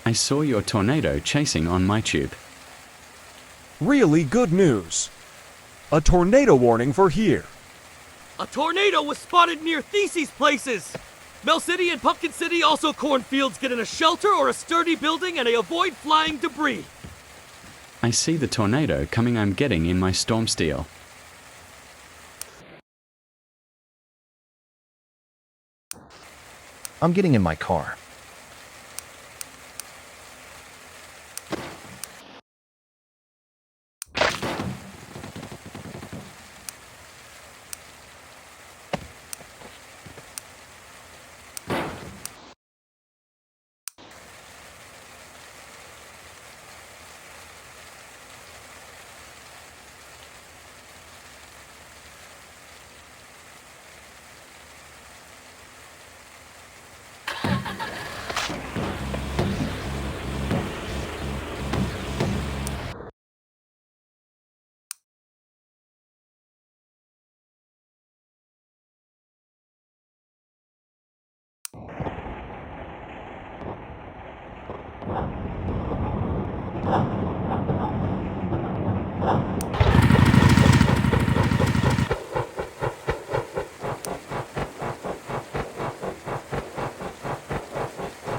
I saw your tornado chasing on my tube. Really good news. A tornado warning for here. A tornado was spotted near Theses places. Mel City and Pumpkin City, also cornfields, get in a shelter or a sturdy building and they avoid flying debris. I see the tornado coming. I'm getting in my storm steel. I'm getting in my car.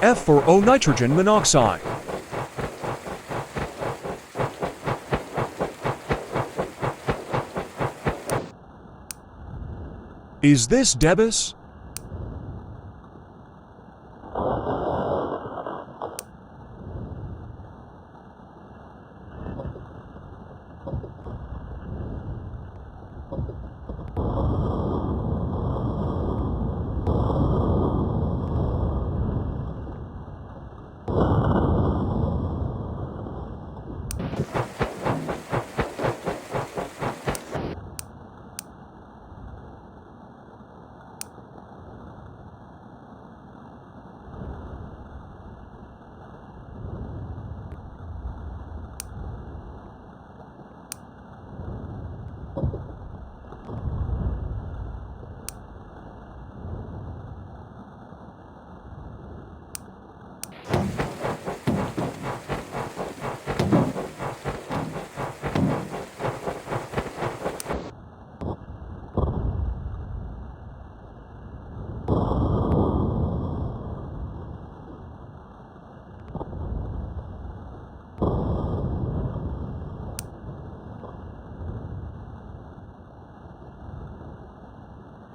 F for O nitrogen monoxide. Is this Debus?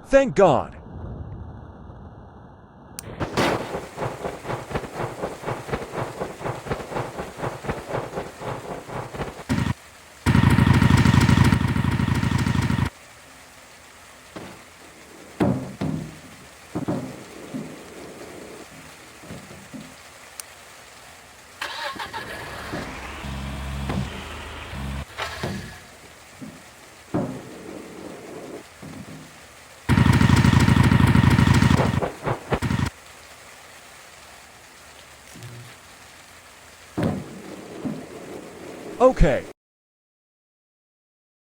Thank God. Okay.